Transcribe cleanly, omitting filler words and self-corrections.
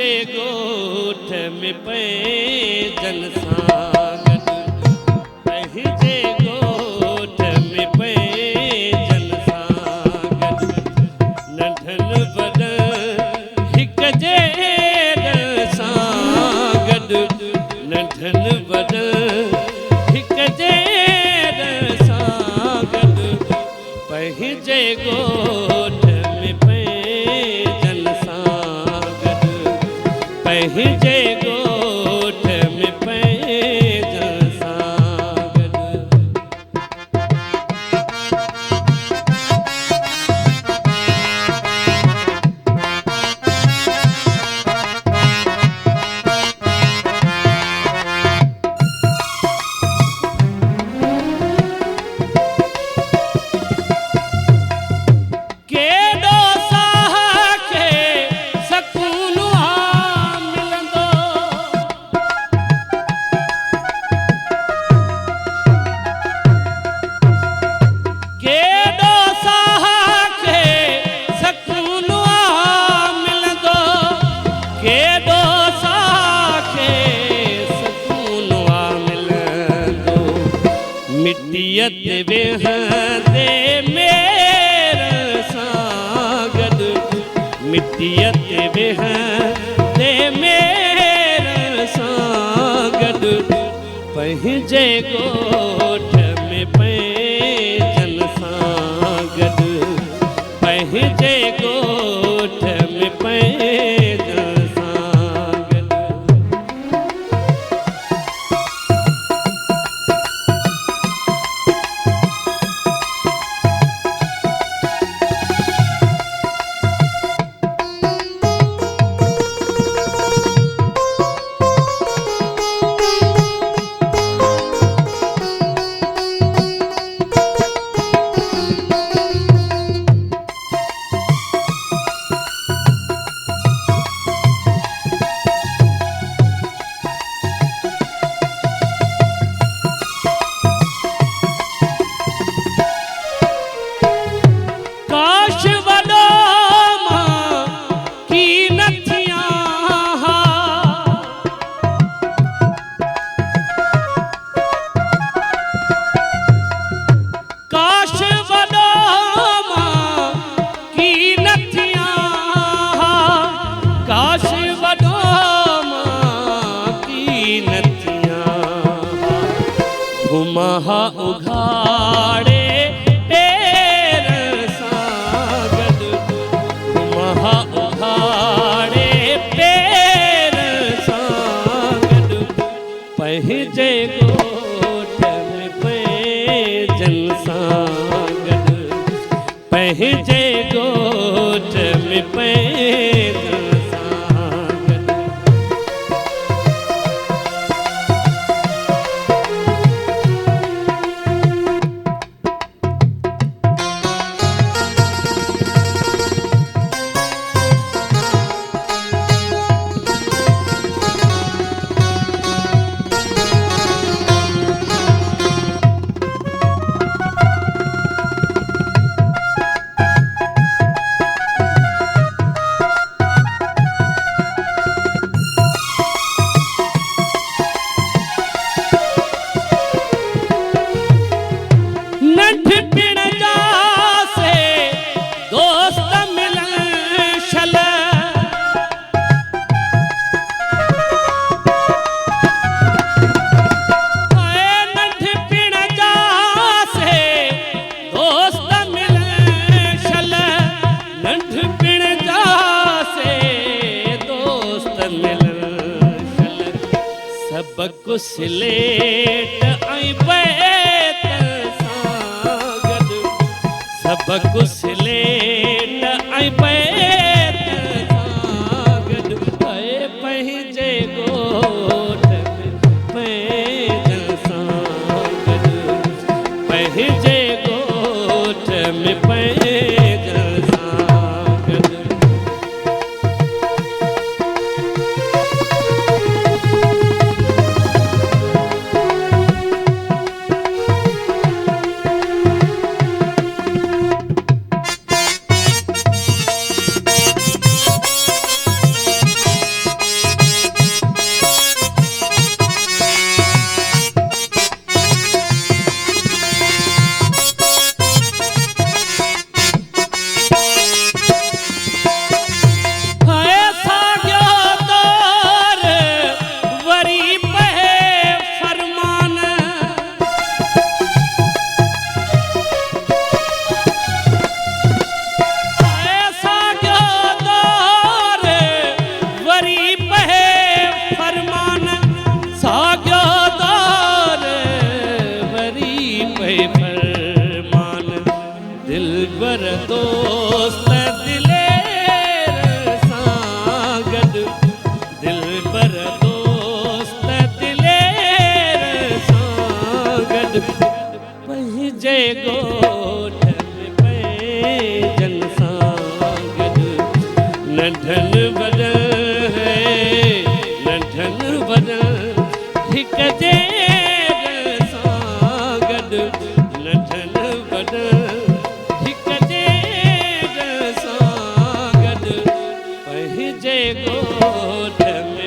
जे ॻोठ में पैजन सां गॾु पंहिंजे ॻोठ में पैजन सां गॾु नंढनि वॾनि हिक जहिड़नि सां गॾु नंढनि वॾनि हिक जहिड़नि सां गॾु पंहिंजे ॻोठ में पैजन सां गॾु पंहिंजे ॻोठ में पैजन सां गॾु केॾो साह खे सकून मिलंदो केॾो साह खे सकून मिलंदो केॾो साह खे सकून मिलंदो मिटीअ ते वेहंदे मेर सां गॾु मिटीअ ते वेहंदे मेर सां गॾु पंहिंजे ॻोठ में पैजन सां गॾु पंहिंजे ॻोठ में पैजन सां गॾु काश वॾो मां की न थियां काश वॾो मां की न थियां काश वॾो मां की न थियां घुमा उघाड़े पेर सां गॾु घुमा उघाड़े पेर सां गॾु पंहिंजे ॻोठ में पैजन सां गॾु पंहिंजे ॻोठ में पैजन सां गॾु नंढपिण जा से दोस्त मिलन छल नंढपिण जा से दोस्त मिलन छल नंढपिण जा से दोस्त मिलन छल सबक स्लेट ऐं बैत सां गॾु सबक स्लेट ऐं बैत सां गॾु पंहिंजे ॻोठ में पैजन सां गॾु पंहिंजे ॻोठ में पैजन सां गॾु जे ॻोठ में